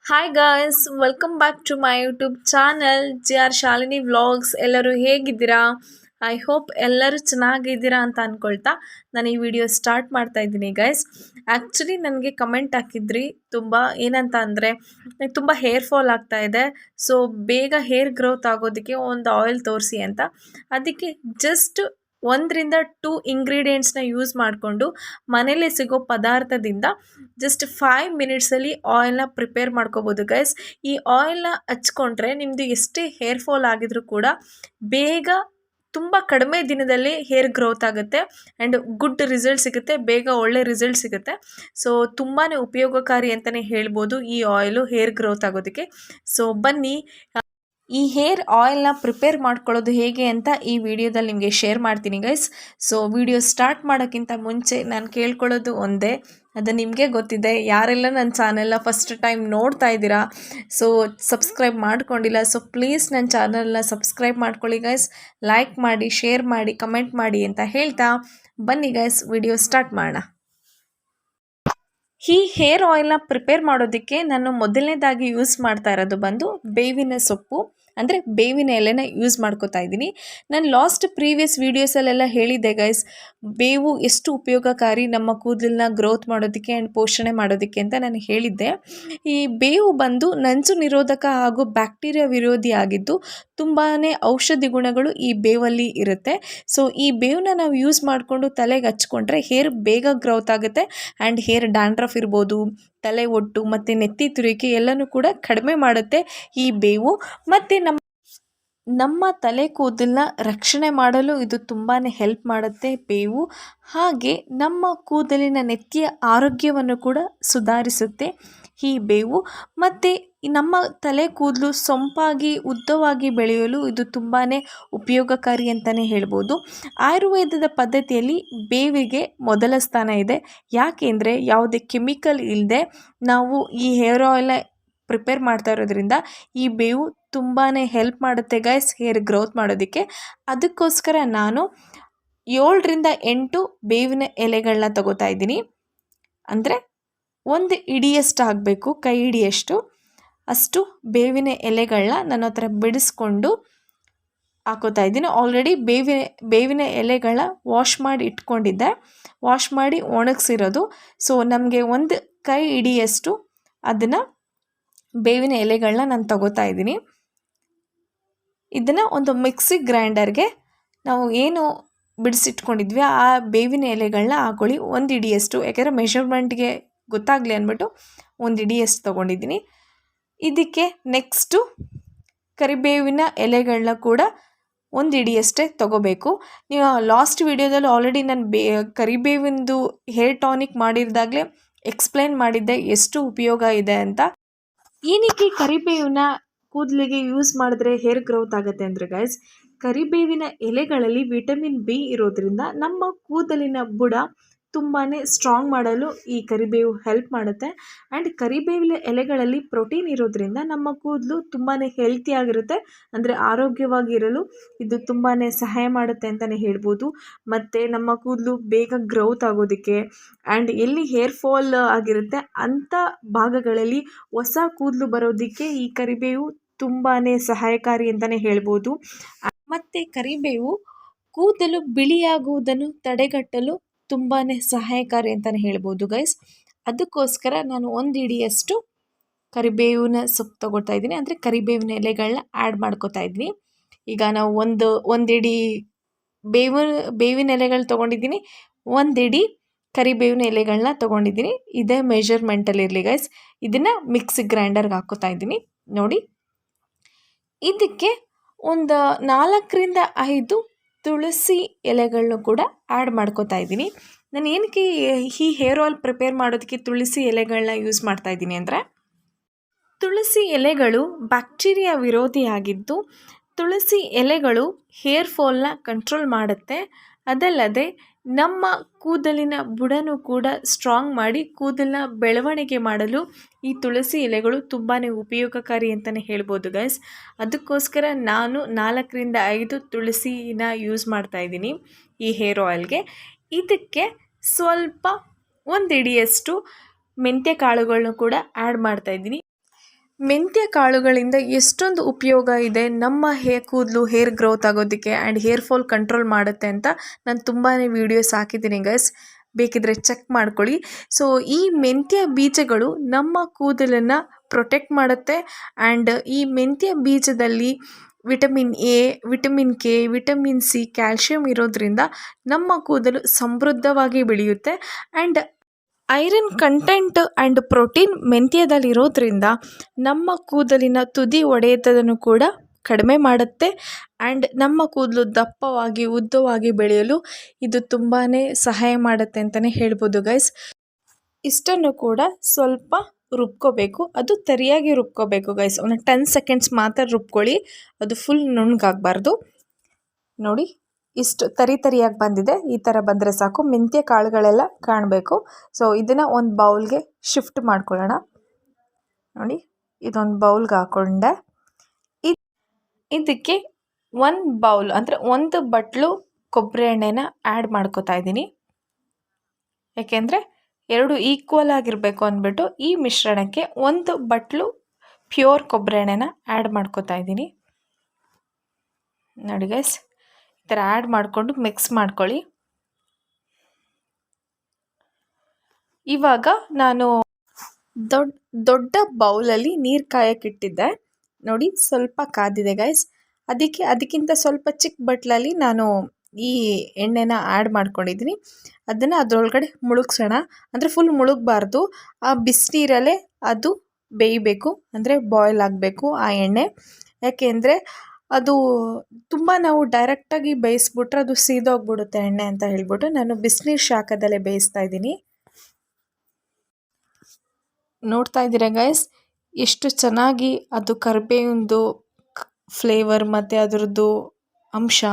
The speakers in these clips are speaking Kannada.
Hi guys, welcome back to my YouTube channel JR Shalini vlogs. ಎಲ್ಲರೂ ಹೇಗಿದ್ದೀರಾ? ಐ ಹೋಪ್ ಎಲ್ಲರೂ ಚೆನ್ನಾಗಿದ್ದೀರಾ ಅಂತ ಅಂದ್ಕೊಳ್ತಾ ನಾನು ಈ ವಿಡಿಯೋ ಸ್ಟಾರ್ಟ್ ಮಾಡ್ತಾ ಇದ್ದೀನಿ ಗೈಸ್. ಆ್ಯಕ್ಚುಲಿ ನನಗೆ ಕಮೆಂಟ್ ಹಾಕಿದ್ರಿ ತುಂಬ, ಏನಂತ ಅಂದರೆ ತುಂಬ ಹೇರ್ ಫಾಲ್ ಆಗ್ತಾ ಇದೆ, ಸೊ ಬೇಗ ಹೇರ್ ಗ್ರೋತ್ ಆಗೋದಕ್ಕೆ ಒಂದು ಆಯಿಲ್ ತೋರಿಸಿ ಅಂತ. ಅದಕ್ಕೆ ಜಸ್ಟ್ 1 to 2 ಇಂಗ್ರೀಡಿಯೆಂಟ್ಸ್ನ ಯೂಸ್ ಮಾಡಿಕೊಂಡು ಮನೇಲಿ ಸಿಗೋ ಪದಾರ್ಥದಿಂದ ಜಸ್ಟ್ 5 ಮಿನಿಟ್ಸಲ್ಲಿ ಆಯಿಲ್ನ ಪ್ರಿಪೇರ್ ಮಾಡ್ಕೋಬೋದು ಗೈಸ್. ಈ ಆಯಿಲ್ನ ಹಚ್ಕೊಂಡ್ರೆ ನಿಮ್ಮದು ಎಷ್ಟೇ ಹೇರ್ ಫಾಲ್ ಆಗಿದ್ರೂ ಕೂಡ ಬೇಗ ತುಂಬ ಕಡಿಮೆ ದಿನದಲ್ಲಿ ಹೇರ್ ಗ್ರೋತ್ ಆಗುತ್ತೆ ಆ್ಯಂಡ್ ಗುಡ್ ರಿಸಲ್ಟ್ ಸಿಗುತ್ತೆ, ಬೇಗ ಒಳ್ಳೆ ರಿಸಲ್ಟ್ ಸಿಗುತ್ತೆ. ಸೊ ತುಂಬಾ ಉಪಯೋಗಕಾರಿ ಅಂತಲೇ ಹೇಳ್ಬೋದು ಈ ಆಯಿಲು ಹೇರ್ ಗ್ರೋತ್ ಆಗೋದಕ್ಕೆ. ಸೊ ಬನ್ನಿ, ಈ ಹೇರ್ ಆಯಿಲ್ನ ಪ್ರಿಪೇರ್ ಮಾಡ್ಕೊಳ್ಳೋದು ಹೇಗೆ ಅಂತ ಈ ವಿಡಿಯೋದಲ್ಲಿ ನಿಮಗೆ ಶೇರ್ ಮಾಡ್ತೀನಿ ಗೈಸ್. ಸೊ ವಿಡಿಯೋ ಸ್ಟಾರ್ಟ್ ಮಾಡೋಕ್ಕಿಂತ ಮುಂಚೆ ನಾನು ಕೇಳ್ಕೊಳ್ಳೋದು ಒಂದೇ, ಅದು ನಿಮಗೆ ಗೊತ್ತಿದೆ. ಯಾರೆಲ್ಲ ನನ್ನ ಚಾನೆಲ್ನ ಫಸ್ಟ್ ಟೈಮ್ ನೋಡ್ತಾ ಇದ್ದೀರಾ, ಸೊ ಸಬ್ಸ್ಕ್ರೈಬ್ ಮಾಡ್ಕೊಂಡಿಲ್ಲ, ಸೊ ಪ್ಲೀಸ್ ನನ್ನ ಚಾನಲ್ನ ಸಬ್ಸ್ಕ್ರೈಬ್ ಮಾಡ್ಕೊಳ್ಳಿ ಗೈಸ್. ಲೈಕ್ ಮಾಡಿ, ಶೇರ್ ಮಾಡಿ, ಕಮೆಂಟ್ ಮಾಡಿ ಅಂತ ಹೇಳ್ತಾ ಬನ್ನಿ ಗೈಸ್, ವಿಡಿಯೋ ಸ್ಟಾರ್ಟ್ ಮಾಡೋಣ. ಈ ಹೇರ್ ಆಯಿಲ್ನ ಪ್ರಿಪೇರ್ ಮಾಡೋದಕ್ಕೆ ನಾನು ಮೊದಲನೇದಾಗಿ ಯೂಸ್ ಮಾಡ್ತಾ ಇರೋದು ಬಂದು ಬೇವಿನ ಸೊಪ್ಪು, ಅಂದರೆ ಬೇವಿನ ಎಲೆನ ಯೂಸ್ ಮಾಡ್ಕೋತಾ ಇದ್ದೀನಿ. ನಾನು ಪ್ರೀವಿಯಸ್ ವೀಡಿಯೋಸಲ್ಲೆಲ್ಲ ಹೇಳಿದ್ದೆ ಗೈಸ್, ಬೇವು ಎಷ್ಟು ಉಪಯೋಗಕಾರಿ ನಮ್ಮ ಕೂದಲನ್ನ ಗ್ರೋತ್ ಮಾಡೋದಕ್ಕೆ ಆ್ಯಂಡ್ ಪೋಷಣೆ ಮಾಡೋದಕ್ಕೆ ಅಂತ ನಾನು ಹೇಳಿದ್ದೆ. ಈ ಬೇವು ಬಂದು ನಂಜು ನಿರೋಧಕ ಹಾಗೂ ಬ್ಯಾಕ್ಟೀರಿಯಾ ವಿರೋಧಿ ಆಗಿದ್ದು ತುಂಬಾ ಔಷಧಿ ಗುಣಗಳು ಈ ಬೇವಲ್ಲಿ ಇರುತ್ತೆ. ಸೊ ಈ ಬೇವನ್ನ ನಾವು ಯೂಸ್ ಮಾಡಿಕೊಂಡು ತಲೆಗೆ ಹಚ್ಕೊಂಡ್ರೆ ಹೇರ್ ಬೇಗ ಗ್ರೋತ್ ಆಗುತ್ತೆ ಆ್ಯಂಡ್ ಹೇರ್ ಡ್ಯಾಂಡ್ರಫ್ ಇರ್ಬೋದು, ತಲೆ ಒಟ್ಟು ಮತ್ತು ನೆತ್ತಿ ತುರಿಕೆ ಎಲ್ಲನೂ ಕೂಡ ಕಡಿಮೆ ಮಾಡುತ್ತೆ ಈ ಬೇವು. ಮತ್ತು ನಮ್ಮ ತಲೆ ಕೂದಲನ್ನ ರಕ್ಷಣೆ ಮಾಡಲು ಇದು ತುಂಬಾ ಹೆಲ್ಪ್ ಮಾಡುತ್ತೆ ಬೇವು. ಹಾಗೆ ನಮ್ಮ ಕೂದಲಿನ ನೆತ್ತಿಯ ಆರೋಗ್ಯವನ್ನು ಕೂಡ ಸುಧಾರಿಸುತ್ತೆ ಈ ಬೇವು. ಮತ್ತು ನಮ್ಮ ತಲೆ ಕೂದಲು ಸೊಂಪಾಗಿ ಉದ್ದವಾಗಿ ಬೆಳೆಯಲು ಇದು ತುಂಬಾ ಉಪಯೋಗಕಾರಿ ಅಂತಲೇ ಹೇಳ್ಬೋದು. ಆಯುರ್ವೇದದ ಪದ್ಧತಿಯಲ್ಲಿ ಬೇವಿಗೆ ಮೊದಲ ಸ್ಥಾನ ಇದೆ. ಯಾಕೆಂದರೆ ಯಾವುದೇ ಕೆಮಿಕಲ್ ಇಲ್ಲದೆ ನಾವು ಈ ಹೇರ್ ಆಯಿಲ್ನ ಪ್ರಿಪೇರ್ ಮಾಡ್ತಾ ಇರೋದ್ರಿಂದ ಈ ಬೇವು ತುಂಬಾ ಹೆಲ್ಪ್ ಮಾಡುತ್ತೆ ಗೈಸ್ ಹೇರ್ ಗ್ರೋತ್ ಮಾಡೋದಕ್ಕೆ. ಅದಕ್ಕೋಸ್ಕರ ನಾನು 7 ರಿಂದ 8 ಬೇವಿನ ಎಲೆಗಳನ್ನ ತಗೋತಾ ಇದ್ದೀನಿ. ಅಂದರೆ ಒಂದು ಹಿಡಿಯಷ್ಟು ಆಗಬೇಕು, ಕೈ ಹಿಡಿಯಷ್ಟು ಅಷ್ಟು ಬೇವಿನ ಎಲೆಗಳನ್ನ ನನ್ನ ಹತ್ರ ಬಿಡಿಸ್ಕೊಂಡು ಹಾಕೋತಾ ಇದ್ದೀನಿ. ಆಲ್ರೆಡಿ ಬೇವಿನ ಎಲೆಗಳ ವಾಶ್ ಮಾಡಿ ಇಟ್ಕೊಂಡಿದ್ದೆ, ವಾಶ್ ಮಾಡಿ ಒಣಗಿಸಿರೋದು. ಸೊ ನಮಗೆ ಒಂದು ಕೈ ಹಿಡಿಯಷ್ಟು ಅದನ್ನು ಬೇವಿನ ಎಲೆಗಳನ್ನ ನಾನು ತಗೋತಾ ಇದ್ದೀನಿ. ಇದನ್ನು ಒಂದು ಮಿಕ್ಸಿ ಗ್ರೈಂಡರ್ಗೆ ನಾವು ಏನು ಬಿಡಿಸಿಟ್ಕೊಂಡಿದ್ವಿ ಆ ಬೇವಿನ ಎಲೆಗಳನ್ನ ಹಾಕೊಳ್ಳಿ, ಒಂದು ಹಿಡಿಯಷ್ಟು. ಯಾಕೆಂದರೆ ಮೆಷರ್ಮೆಂಟ್ಗೆ ಗೊತ್ತಾಗಲಿ ಅಂದ್ಬಿಟ್ಟು ಒಂದು ಹಿಡಿಯಷ್ಟು ತೊಗೊಂಡಿದ್ದೀನಿ. ಇದಕ್ಕೆ ನೆಕ್ಸ್ಟು ಕರಿಬೇವಿನ ಎಲೆಗಳನ್ನ ಕೂಡ ಒಂದು ಹಿಡಿಯಷ್ಟೇ ತೊಗೋಬೇಕು. ನೀವು ಲಾಸ್ಟ್ ವಿಡಿಯೋದಲ್ಲಿ ಆಲ್ರೆಡಿ ನಾನು ಕರಿಬೇವಿಂದು ಹೇರ್ ಟಾನಿಕ್ ಮಾಡಿದಾಗಲೇ ಎಕ್ಸ್ಪ್ಲೈನ್ ಮಾಡಿದ್ದೆ ಎಷ್ಟು ಉಪಯೋಗ ಇದೆ ಅಂತ. ಏನಕ್ಕೆ ಕರಿಬೇವಿನ ಕೂದಲಿಗೆ ಯೂಸ್ ಮಾಡಿದ್ರೆ ಹೇರ್ ಗ್ರೋತ್ ಆಗುತ್ತೆ ಅಂದರೆ ಗೈಸ್, ಕರಿಬೇವಿನ ಎಲೆಗಳಲ್ಲಿ ವಿಟಮಿನ್ ಬಿ ಇರೋದ್ರಿಂದ ನಮ್ಮ ಕೂದಲಿನ ಬುಡ ತುಂಬಾ ಸ್ಟ್ರಾಂಗ್ ಮಾಡಲು ಈ ಕರಿಬೇವು ಹೆಲ್ಪ್ ಮಾಡುತ್ತೆ. ಆ್ಯಂಡ್ ಕರಿಬೇವಿನ ಎಲೆಗಳಲ್ಲಿ ಪ್ರೋಟೀನ್ ಇರೋದ್ರಿಂದ ನಮ್ಮ ಕೂದಲು ತುಂಬಾ ಹೆಲ್ತಿಯಾಗಿರುತ್ತೆ, ಅಂದರೆ ಆರೋಗ್ಯವಾಗಿರಲು ಇದು ತುಂಬಾ ಸಹಾಯ ಮಾಡುತ್ತೆ ಅಂತಲೇ ಹೇಳ್ಬೋದು. ಮತ್ತು ನಮ್ಮ ಕೂದಲು ಬೇಗ ಗ್ರೋತ್ ಆಗೋದಕ್ಕೆ ಆ್ಯಂಡ್ ಎಲ್ಲಿ ಹೇರ್ ಫಾಲ್ ಆಗಿರುತ್ತೆ ಅಂಥ ಭಾಗಗಳಲ್ಲಿ ಹೊಸ ಕೂದಲು ಬರೋದಕ್ಕೆ ಈ ಕರಿಬೇವು ತುಂಬಾ ಸಹಾಯಕಾರಿ ಅಂತಲೇ ಹೇಳ್ಬೋದು. ಮತ್ತು ಕರಿಬೇವು ಕೂದಲು ಬಿಳಿಯಾಗುವುದನ್ನು ತಡೆಗಟ್ಟಲು ತುಂಬಾ ಸಹಾಯಕಾರಿ ಅಂತಲೇ ಹೇಳ್ಬೋದು ಗೈಸ್. ಅದಕ್ಕೋಸ್ಕರ ನಾನು ಒಂದು ಹಿಡಿಯಷ್ಟು ಕರಿಬೇವಿನ ಸೊಪ್ಪು ತೊಗೊಳ್ತಾ ಇದ್ದೀನಿ, ಅಂದರೆ ಕರಿಬೇವಿನ ಎಲೆಗಳನ್ನ ಆ್ಯಡ್ ಮಾಡ್ಕೋತಾ ಇದ್ದೀನಿ. ಈಗ ನಾವು ಒಂದು ಹಿಡಿ ಬೇವಿನ ಎಲೆಗಳು ತೊಗೊಂಡಿದ್ದೀನಿ, ಒಂದು ಹಿಡಿ ಕರಿಬೇವಿನ ಎಲೆಗಳನ್ನ ತೊಗೊಂಡಿದ್ದೀನಿ. ಇದೇ ಮೆಷರ್ಮೆಂಟಲ್ಲಿರಲಿ ಗೈಸ್. ಇದನ್ನು ಮಿಕ್ಸಿ ಗ್ರೈಂಡರ್ಗೆ ಹಾಕೋತಾ ಇದ್ದೀನಿ ನೋಡಿ. ಇದಕ್ಕೆ ಒಂದು 4 ರಿಂದ 5 ತುಳಸಿ ಎಲೆಗಳನ್ನೂ ಕೂಡ ಆ್ಯಡ್ ಮಾಡ್ಕೋತಾ ಇದ್ದೀನಿ. ನಾನು ಏನಕ್ಕೆ ಈ ಹೇರ್ ಆಯಿಲ್ ಪ್ರಿಪೇರ್ ಮಾಡೋದಕ್ಕೆ ತುಳಸಿ ಎಲೆಗಳನ್ನ ಯೂಸ್ ಮಾಡ್ತಾ ಇದ್ದೀನಿ ಅಂದರೆ, ತುಳಸಿ ಎಲೆಗಳು ಬ್ಯಾಕ್ಟೀರಿಯಾ ವಿರೋಧಿಯಾಗಿದ್ದು ತುಳಸಿ ಎಲೆಗಳು ಹೇರ್ ಫಾಲ್ನ ಕಂಟ್ರೋಲ್ ಮಾಡುತ್ತೆ. ಅದಲ್ಲದೆ ನಮ್ಮ ಕೂದಲಿನ ಬುಡನೂ ಕೂಡ ಸ್ಟ್ರಾಂಗ್ ಮಾಡಿ ಕೂದಲನ್ನ ಬೆಳವಣಿಗೆ ಮಾಡಲು ಈ ತುಳಸಿ ಎಲೆಗಳು ತುಂಬಾ ಉಪಯೋಗಕಾರಿ ಅಂತಲೇ ಹೇಳ್ಬೋದು ಗೈಸ್. ಅದಕ್ಕೋಸ್ಕರ ನಾನು 4 ರಿಂದ 5 ತುಳಸಿನ ಯೂಸ್ ಮಾಡ್ತಾ ಇದ್ದೀನಿ ಈ ಹೇರ್ ಆಯಿಲ್ಗೆ. ಇದಕ್ಕೆ ಸ್ವಲ್ಪ ಒಂದು ಹಿಡಿಯಷ್ಟು ಮೆಂತ್ಯ ಕಾಳುಗಳನ್ನೂ ಕೂಡ ಆ್ಯಡ್ ಮಾಡ್ತಾಯಿದ್ದೀನಿ. ಮೆಂತ್ಯ ಕಾಳುಗಳಿಂದ ಎಷ್ಟೊಂದು ಉಪಯೋಗ ಇದೆ ನಮ್ಮ ಕೂದಲು ಹೇರ್ ಗ್ರೋತ್ ಆಗೋದಕ್ಕೆ ಆ್ಯಂಡ್ ಹೇರ್ ಫಾಲ್ ಕಂಟ್ರೋಲ್ ಮಾಡುತ್ತೆ ಅಂತ ನಾನು ತುಂಬಾ ವೀಡಿಯೋಸ್ ಹಾಕಿದ್ದೀನಿ ಗೈಸ್, ಬೇಕಿದ್ರೆ ಚೆಕ್ ಮಾಡ್ಕೊಳ್ಳಿ. ಸೊ ಈ ಮೆಂತ್ಯ ಬೀಜಗಳು ನಮ್ಮ ಕೂದಲನ್ನು ಪ್ರೊಟೆಕ್ಟ್ ಮಾಡುತ್ತೆ ಆ್ಯಂಡ್ ಈ ಮೆಂತ್ಯ ಬೀಜದಲ್ಲಿ vitamin A, vitamin K, vitamin C, calcium ಇರೋದ್ರಿಂದ ನಮ್ಮ ಕೂದಲು ಸಮೃದ್ಧವಾಗಿ ಬೆಳೆಯುತ್ತೆ and iron content and protein ಮೆಂತ್ಯದಲ್ಲಿರೋದ್ರಿಂದ ನಮ್ಮ ಕೂದಲಿನ ತುದಿ ಒಡೆತವನ್ನು ಕೂಡ ಕಡಿಮೆ ಮಾಡುತ್ತೆ ಆ್ಯಂಡ್ ನಮ್ಮ ಕೂದಲು ದಪ್ಪವಾಗಿ ಉದ್ದವಾಗಿ ಬೆಳೆಯಲು ಇದು ತುಂಬಾ ಸಹಾಯ ಮಾಡುತ್ತೆ ಅಂತಲೇ ಹೇಳ್ಬೋದು ಗೈಸ್. ಇಷ್ಟನ್ನು ಕೂಡ ಸ್ವಲ್ಪ ರುಬ್ಕೋಬೇಕು, ಅದು ತರಿಯಾಗಿ ರುಬ್ಕೋಬೇಕು ಗೈಸ್. ಒಂದು 10 ಸೆಕೆಂಡ್ಸ್ ಮಾತ್ರ ರುಬ್ಕೊಳ್ಳಿ, ಅದು ಫುಲ್ ನುಣ್ಣಗಾಗಬಾರ್ದು. ನೋಡಿ ಇಷ್ಟು ತರಿಯಾಗಿ ಬಂದಿದೆ, ಈ ಥರ ಬಂದರೆ ಸಾಕು. ಮೆಂತ್ಯ ಕಾಳುಗಳೆಲ್ಲ ಕಾಣಬೇಕು. ಸೊ ಇದನ್ನು ಒಂದು ಬೌಲ್ಗೆ ಶಿಫ್ಟ್ ಮಾಡ್ಕೊಳ್ಳೋಣ. ನೋಡಿ ಇದೊಂದು ಬೌಲ್ಗೆ ಹಾಕ್ಕೊಂಡೆ. ಇದಕ್ಕೆ 1 ಬೌಲ್ ಅಂದರೆ 1 ಬಟ್ಲು ಕೊಬ್ಬರಿ ಎಣ್ಣೆನ ಆ್ಯಡ್ ಮಾಡ್ಕೋತಾ ಇದ್ದೀನಿ. ಯಾಕೆಂದರೆ 2 ಈಕ್ವಲ್ ಆಗಿರಬೇಕು ಅಂದ್ಬಿಟ್ಟು ಈ ಮಿಶ್ರಣಕ್ಕೆ 1 ಬಟ್ಲು ಪ್ಯೂರ್ ಕೊಬ್ಬರಿ ಎಣ್ಣೆನ ಆ್ಯಡ್ ಮಾಡ್ಕೋತಾ ಇದ್ದೀನಿ. ನೋಡಿ ಗೈಸ್, ಈ ಥರ ಆ್ಯಡ್ ಮಾಡಿಕೊಂಡು ಮಿಕ್ಸ್ ಮಾಡ್ಕೊಳ್ಳಿ. ಇವಾಗ ನಾನು ದೊಡ್ಡ ಬೌಲಲ್ಲಿ ನೀರು ಕಾಯಕ್ಕಿಟ್ಟಿದ್ದೆ. ನೋಡಿ ಸ್ವಲ್ಪ ಕಾದಿದೆ ಗೈಸ್. ಅದಕ್ಕಿಂತ ಸ್ವಲ್ಪ ಚಿಕ್ಕ ಬಟ್ಲಲ್ಲಿ ನಾನು ಈ ಎಣ್ಣೆನ ಆ್ಯಡ್ ಮಾಡ್ಕೊಂಡಿದ್ದೀನಿ. ಅದನ್ನು ಅದರೊಳಗಡೆ ಮುಳುಗ್ಸೋಣ. ಅಂದರೆ ಫುಲ್ ಮುಳುಗಬಾರ್ದು, ಆ ಬಿಸಿನೀರಲ್ಲೇ ಅದು ಬೇಯಬೇಕು, ಅಂದರೆ ಬಾಯ್ಲ್ ಆಗಬೇಕು ಆ ಎಣ್ಣೆ. ಯಾಕೆಂದರೆ ಅದು ತುಂಬ ನಾವು ಡೈರೆಕ್ಟಾಗಿ ಬೇಯಿಸ್ಬಿಟ್ರೆ ಅದು ಸೀದೋಗ್ಬಿಡುತ್ತೆ ಎಣ್ಣೆ ಅಂತ ಹೇಳ್ಬಿಟ್ಟು ನಾನು ಬಿಸಿನೀರು ಶಾಖದಲ್ಲೇ ಬೇಯಿಸ್ತಾ ಇದ್ದೀನಿ. ನೋಡ್ತಾ ಇದ್ದೀರಾ ಗೈಸ್, ಎಷ್ಟು ಚೆನ್ನಾಗಿ ಅದು ಕರಿಬೇವಿಂದು ಫ್ಲೇವರ್ ಮತ್ತು ಅದರದ್ದು ಅಂಶ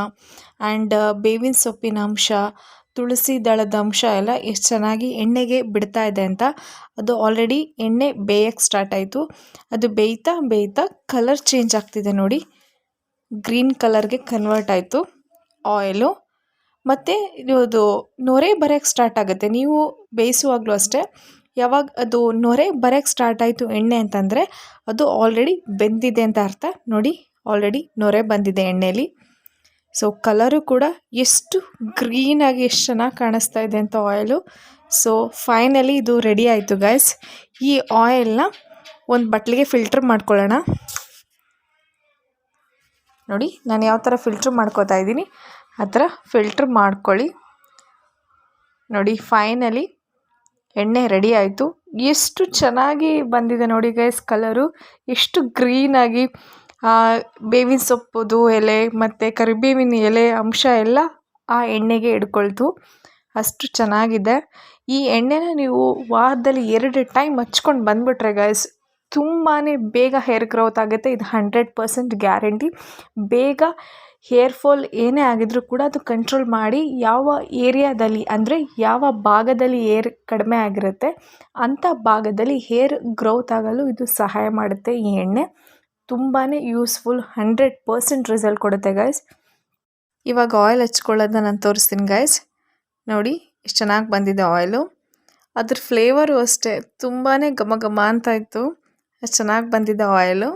ಆ್ಯಂಡ್ ಬೇವಿನ ಸೊಪ್ಪಿನ ಅಂಶ, ತುಳಸಿ ದಳದ ಅಂಶ ಎಲ್ಲ ಎಷ್ಟು ಚೆನ್ನಾಗಿ ಎಣ್ಣೆಗೆ ಬಿಡ್ತಾ ಇದೆ ಅಂತ. ಅದು ಆಲ್ರೆಡಿ ಎಣ್ಣೆ ಬೇಯಕ್ಕೆ ಸ್ಟಾರ್ಟ್ ಆಯಿತು. ಅದು ಬೇಯ್ತಾ ಬೇಯ್ತಾ ಕಲರ್ ಚೇಂಜ್ ಆಗ್ತಿದೆ ನೋಡಿ, ಗ್ರೀನ್ ಕಲರ್ಗೆ ಕನ್ವರ್ಟ್ ಆಯಿತು ಆಯಿಲು. ಮತ್ತು ಇದು ನೊರೆ ಬರೋಕ್ಕೆ ಸ್ಟಾರ್ಟ್ ಆಗುತ್ತೆ. ನೀವು ಬೇಯಿಸುವಾಗಲೂ ಅಷ್ಟೇ, ಯಾವಾಗ ಅದು ನೊರೆ ಬರೋಕ್ಕೆ ಸ್ಟಾರ್ಟ್ ಆಯಿತು ಎಣ್ಣೆ ಅಂತಂದರೆ ಅದು ಆಲ್ರೆಡಿ ಬೆಂದಿದೆ ಅಂತ ಅರ್ಥ. ನೋಡಿ ಆಲ್ರೆಡಿ ನೊರೆ ಬಂದಿದೆ ಎಣ್ಣೆಯಲ್ಲಿ. ಸೊ ಕಲರು ಕೂಡ ಎಷ್ಟು ಗ್ರೀನಾಗಿ ಎಷ್ಟು ಚೆನ್ನಾಗಿ ಕಾಣಿಸ್ತಾ ಇದೆ ಅಂತ ಆಯಿಲು. ಸೊ ಫೈನಲಿ ಇದು ರೆಡಿ ಆಯಿತು ಗೈಸ್. ಈ ಆಯಿಲ್ನ ಒಂದು ಬಟ್ಲಿಗೆ ಫಿಲ್ಟರ್ ಮಾಡ್ಕೊಳ್ಳೋಣ. ನೋಡಿ ನಾನು ಯಾವ ಥರ ಫಿಲ್ಟ್ರ್ ಮಾಡ್ಕೋತಾ ಇದ್ದೀನಿ ಆ ಥರ ಫಿಲ್ಟ್ರ್ ಮಾಡ್ಕೊಳ್ಳಿ. ನೋಡಿ ಫೈನಲಿ ಎಣ್ಣೆ ರೆಡಿ ಆಯಿತು. ಎಷ್ಟು ಚೆನ್ನಾಗಿ ಬಂದಿದೆ ನೋಡಿ ಗೈಸ್, ಕಲರು ಎಷ್ಟು ಗ್ರೀನಾಗಿ. ಬೇವಿನ ಸೊಪ್ಪುದು ಎಲೆ ಮತ್ತು ಕರಿಬೇವಿನ ಎಲೆ ಅಂಶ ಎಲ್ಲ ಆ ಎಣ್ಣೆಗೆ ಹಿಡ್ಕೊಳ್ತು, ಅಷ್ಟು ಚೆನ್ನಾಗಿದೆ. ಈ ಎಣ್ಣೆನ ನೀವು ವಾರದಲ್ಲಿ 2 ಟೈಮ್ ಹಚ್ಕೊಂಡು ಬಂದುಬಿಟ್ರೆ ಗೈಸ್ ತುಂಬಾ ಬೇಗ ಹೇರ್ ಗ್ರೋತ್ ಆಗುತ್ತೆ. ಇದು 100% ಗ್ಯಾರಂಟಿ. ಬೇಗ ಹೇರ್ ಫಾಲ್ ಏನೇ ಆಗಿದ್ರೂ ಕೂಡ ಅದು ಕಂಟ್ರೋಲ್ ಮಾಡಿ, ಯಾವ ಏರಿಯಾದಲ್ಲಿ ಅಂದರೆ ಯಾವ ಭಾಗದಲ್ಲಿ ಹೇರ್ ಕಡಿಮೆ ಆಗಿರುತ್ತೆ ಅಂಥ ಭಾಗದಲ್ಲಿ ಹೇರ್ ಗ್ರೋತ್ ಆಗಲು ಇದು ಸಹಾಯ ಮಾಡುತ್ತೆ. ಈ ಎಣ್ಣೆ ತುಂಬಾ ಯೂಸ್ಫುಲ್, 100% ರಿಸಲ್ಟ್ ಕೊಡುತ್ತೆ ಗೈಸ್. ಇವಾಗ ಆಯಿಲ್ ಹಚ್ಕೊಳ್ಳೋದನ್ನ ನಾನು ತೋರಿಸ್ತೀನಿ ಗೈಸ್. ನೋಡಿ ಎಷ್ಟು ಚೆನ್ನಾಗಿ ಬಂದಿದೆ ಆಯಿಲು. ಅದ್ರ ಫ್ಲೇವರು ಅಷ್ಟೇ ತುಂಬಾ ಘಮ ಘಮ ಅಂತ ಇತ್ತು, ಅಷ್ಟು ಚೆನ್ನಾಗಿ ಬಂದಿದೆ ಆಯಿಲು.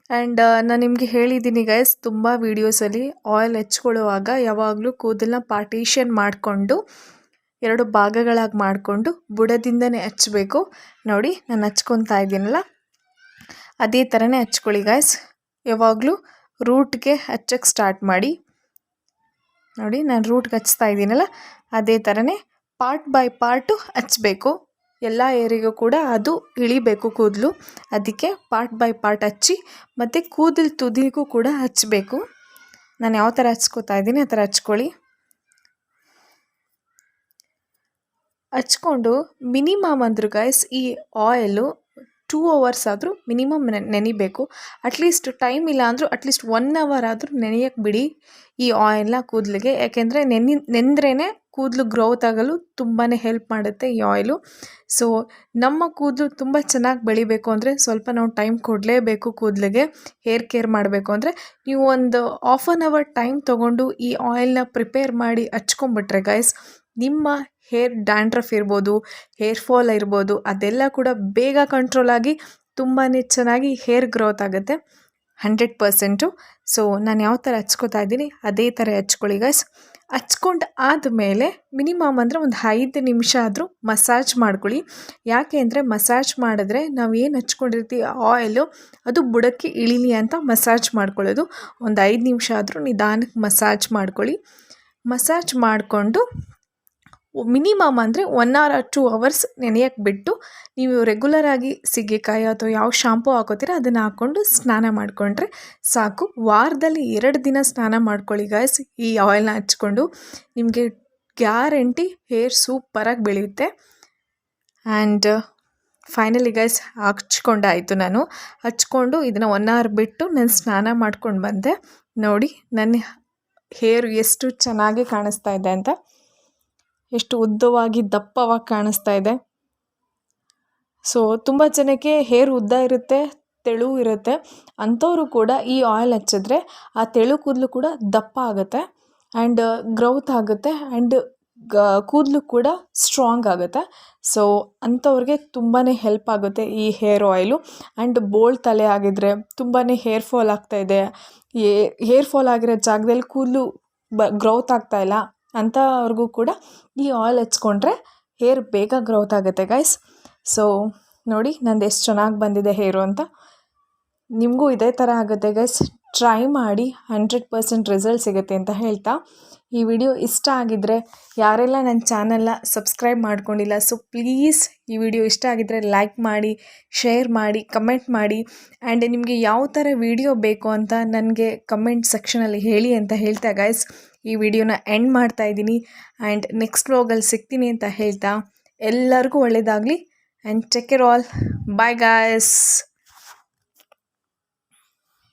ಆ್ಯಂಡ್ ನಾನು ನಿಮಗೆ ಹೇಳಿದ್ದೀನಿ ಗೈಸ್, ತುಂಬ ವೀಡಿಯೋಸಲ್ಲಿ ಆಯಿಲ್ ಹಚ್ಕೊಳ್ಳುವಾಗ ಯಾವಾಗಲೂ ಕೂದಲನ್ನ ಪಾರ್ಟೀಷನ್ ಮಾಡಿಕೊಂಡು 2 ಭಾಗಗಳಾಗಿ ಮಾಡಿಕೊಂಡು ಬುಡದಿಂದನೇ ಹಚ್ಚಬೇಕು. ನೋಡಿ ನಾನು ಹಚ್ಕೊತಾ ಇದ್ದೀನಲ್ಲ ಅದೇ ಥರನೇ ಹಚ್ಕೊಳ್ಳಿ ಗೈಸ್. ಯಾವಾಗಲೂ ರೂಟ್ಗೆ ಹಚ್ಚಕ್ಕೆ ಸ್ಟಾರ್ಟ್ ಮಾಡಿ. ನೋಡಿ ನಾನು ರೂಟ್ಗೆ ಹಚ್ತಾ ಇದ್ದೀನಲ್ಲ ಅದೇ ಥರನೇ ಪಾರ್ಟ್ ಬೈ ಪಾರ್ಟು ಹಚ್ಚಬೇಕು. ಎಲ್ಲ ಏರಿಗೂ ಕೂಡ ಅದು ಇಳಿಬೇಕು ಕೂದಲು, ಅದಕ್ಕೆ ಪಾರ್ಟ್ ಬೈ ಪಾರ್ಟ್ ಹಚ್ಚಿ ಮತ್ತು ಕೂದಲು ತುದಿಗೂ ಕೂಡ ಹಚ್ಚಬೇಕು. ನಾನು ಯಾವ ಥರ ಹಚ್ಕೋತಾ ಇದ್ದೀನಿ ಆ ಥರ ಹಚ್ಕೊಳ್ಳಿ. ಹಚ್ಕೊಂಡು ಮಿನಿಮಮ್ ಅಂದರು ಗೈಸ್ ಈ ಆಯಿಲು 2 ಅವರ್ಸ್ ಆದರೂ ಮಿನಿಮಮ್ ನೆನಿಬೇಕು. ಅಟ್ಲೀಸ್ಟ್ ಟೈಮ್ ಇಲ್ಲ ಅಂದರೂ ಅಟ್ಲೀಸ್ಟ್ 1 ಅವರ್ ಆದರೂ ನೆನೆಯಕ್ಕೆ ಬಿಡಿ ಈ ಆಯಿಲ್ನ ಕೂದಲಿಗೆ. ಯಾಕೆಂದರೆ ನೆಂದ್ರೇ ಕೂದಲು ಗ್ರೋತ್ ಆಗಲು ತುಂಬಾ ಹೆಲ್ಪ್ ಮಾಡುತ್ತೆ ಈ ಆಯಿಲು. ಸೊ ನಮ್ಮ ಕೂದಲು ತುಂಬ ಚೆನ್ನಾಗಿ ಬೆಳಿಬೇಕು ಅಂದರೆ ಸ್ವಲ್ಪ ನಾವು ಟೈಮ್ ಕೊಡಲೇಬೇಕು ಕೂದಲಿಗೆ. ಹೇರ್ ಕೇರ್ ಮಾಡಬೇಕು ಅಂದರೆ ನೀವು ಒಂದು 1/2 ಅವರ್ ಟೈಮ್ ತೊಗೊಂಡು ಈ ಆಯಿಲ್ನ ಪ್ರಿಪೇರ್ ಮಾಡಿ ಹಚ್ಕೊಂಬಿಟ್ರೆ ಗೈಸ್, ನಿಮ್ಮ ಹೇರ್ ಡ್ಯಾಂಡ್ರಫ್ ಇರ್ಬೋದು, ಹೇರ್ ಫಾಲ್ ಇರ್ಬೋದು, ಅದೆಲ್ಲ ಕೂಡ ಬೇಗ ಕಂಟ್ರೋಲ್ ಆಗಿ ತುಂಬಾ ಚೆನ್ನಾಗಿ ಹೇರ್ ಗ್ರೋತ್ ಆಗುತ್ತೆ 100%. ಸೊ ನಾನು ಯಾವ ಥರ ಹಚ್ಕೋತಾ ಇದ್ದೀನಿ ಅದೇ ಥರ ಹಚ್ಕೊಳ್ಳಿ ಗೈಸ್. ಹಚ್ಕೊಂಡು ಆದಮೇಲೆ ಮಿನಿಮಮ್ ಅಂದರೆ ಒಂದು 5 ನಿಮಿಷ ಆದರೂ ಮಸಾಜ್ ಮಾಡ್ಕೊಳ್ಳಿ. ಯಾಕೆ ಅಂದರೆ ಮಸಾಜ್ ಮಾಡಿದ್ರೆ ನಾವು ಏನು ಹಚ್ಕೊಂಡಿರ್ತೀವಿ ಆಯಿಲು ಅದು ಬುಡಕ್ಕೆ ಇಳೀಲಿ ಅಂತ ಮಸಾಜ್ ಮಾಡ್ಕೊಳ್ಳೋದು. ಒಂದು 5 ನಿಮಿಷ ಆದರೂ ನಿಧಾನಕ್ಕೆ ಮಸಾಜ್ ಮಾಡ್ಕೊಳ್ಳಿ. ಮಸಾಜ್ ಮಾಡಿಕೊಂಡು ಮಿನಿಮಮ್ ಅಂದರೆ 1 or 2 hours ನೆನೆಯಕ್ಕೆ ಬಿಟ್ಟು ನೀವು ರೆಗ್ಯುಲರಾಗಿ ಸೀಗೆಕಾಯಿ ಅಥವಾ ಯಾವ ಶಾಂಪೂ ಹಾಕೋತೀರ ಅದನ್ನು ಹಾಕ್ಕೊಂಡು ಸ್ನಾನ ಮಾಡಿಕೊಂಡ್ರೆ ಸಾಕು. ವಾರದಲ್ಲಿ 2 ದಿನ ಸ್ನಾನ ಮಾಡ್ಕೊಳ್ಳಿ ಗಾಯ್ಸ್. ಈ ಆಯಿಲ್ನ ಹಚ್ಕೊಂಡು ನಿಮಗೆ ಗ್ಯಾರಂಟಿ ಹೇರ್ ಸೂಪರಾಗಿ ಬೆಳೆಯುತ್ತೆ. ಆ್ಯಂಡ್ ಫೈನಲಿ ಗೈಸ್ ಹಚ್ಕೊಂಡಾಯಿತು. ನಾನು ಹಚ್ಕೊಂಡು ಇದನ್ನು 1 hour ಬಿಟ್ಟು ನಾನು ಸ್ನಾನ ಮಾಡ್ಕೊಂಡು ಬಂದೆ. ನೋಡಿ ನನ್ನ ಹೇರ್ ಎಷ್ಟು ಚೆನ್ನಾಗಿ ಕಾಣಿಸ್ತಾ ಇದೆ ಅಂತ, ಎಷ್ಟು ಉದ್ದವಾಗಿ ದಪ್ಪವಾಗಿ ಕಾಣಿಸ್ತಾ ಇದೆ. ಸೊ ತುಂಬ ಜನಕ್ಕೆ ಹೇರ್ ಉದ್ದ ಇರುತ್ತೆ, ತೆಳು ಇರುತ್ತೆ. ಅಂಥವರು ಕೂಡ ಈ ಆಯಿಲ್ ಹಚ್ಚಿದ್ರೆ ಆ ತೆಳು ಕೂದಲು ಕೂಡ ದಪ್ಪ ಆಗುತ್ತೆ ಆ್ಯಂಡ್ ಗ್ರೌತ್ ಆಗುತ್ತೆ ಆ್ಯಂಡ್ ಕೂದಲು ಕೂಡ ಸ್ಟ್ರಾಂಗ್ ಆಗುತ್ತೆ. ಸೊ ಅಂಥವ್ರಿಗೆ ತುಂಬಾ ಹೆಲ್ಪ್ ಆಗುತ್ತೆ ಈ ಹೇರ್ ಆಯಿಲು. ಆ್ಯಂಡ್ ಬೋಲ್ಡ್ ತಲೆ ಆಗಿದ್ರೆ ತುಂಬಾ ಹೇರ್ ಫಾಲ್ ಆಗ್ತಾಯಿದೆ, ಹೇರ್ ಫಾಲ್ ಆಗಿರೋ ಜಾಗದಲ್ಲಿ ಕೂದಲು ಗ್ರೌತ್ ಆಗ್ತಾಯಿಲ್ಲ ಅಂಥವ್ರಿಗೂ ಕೂಡ ಈ ಆಯಿಲ್ ಹಚ್ಕೊಂಡ್ರೆ ಹೇರ್ ಬೇಗ ಗ್ರೌತ್ ಆಗುತ್ತೆ ಗೈಸ್. ಸೊ ನೋಡಿ ನಂದು ಎಷ್ಟು ಚೆನ್ನಾಗಿ ಬಂದಿದೆ ಹೇರು ಅಂತ. ನಿಮಗೂ ಇದೇ ಥರ ಆಗುತ್ತೆ ಗೈಸ್. ಟ್ರೈ ಮಾಡಿ 100% ರಿಸಲ್ಟ್ ಸಿಗುತ್ತೆ ಅಂತ ಹೇಳ್ತಾ, ಈ ವಿಡಿಯೋ ಇಷ್ಟ ಆಗಿದ್ದರೆ ಯಾರೆಲ್ಲ ನನ್ನ ಚಾನಲ್ನ ಸಬ್ಸ್ಕ್ರೈಬ್ ಮಾಡ್ಕೊಂಡಿಲ್ಲ, ಸೊ ಪ್ಲೀಸ್ ಈ ವಿಡಿಯೋ ಇಷ್ಟ ಆಗಿದ್ದರೆ ಲೈಕ್ ಮಾಡಿ, ಶೇರ್ ಮಾಡಿ, ಕಮೆಂಟ್ ಮಾಡಿ. ಆ್ಯಂಡ್ ನಿಮಗೆ ಯಾವ ಥರ ವಿಡಿಯೋ ಬೇಕು ಅಂತ ನನಗೆ ಕಮೆಂಟ್ ಸೆಕ್ಷನಲ್ಲಿ ಹೇಳಿ ಅಂತ ಹೇಳ್ತಾ ಗೈಸ್ ಈ ವಿಡಿಯೋನ ಎಂಡ್ ಮಾಡ್ತಾ ಇದ್ದೀನಿ. ಆ್ಯಂಡ್ ನೆಕ್ಸ್ಟ್ ವ್ಲಾಗಲ್ಲಿ ಸಿಗ್ತೀನಿ ಅಂತ ಹೇಳ್ತಾ ಎಲ್ಲರಿಗೂ ಒಳ್ಳೆಯದಾಗಲಿ and take care all. Bye guys.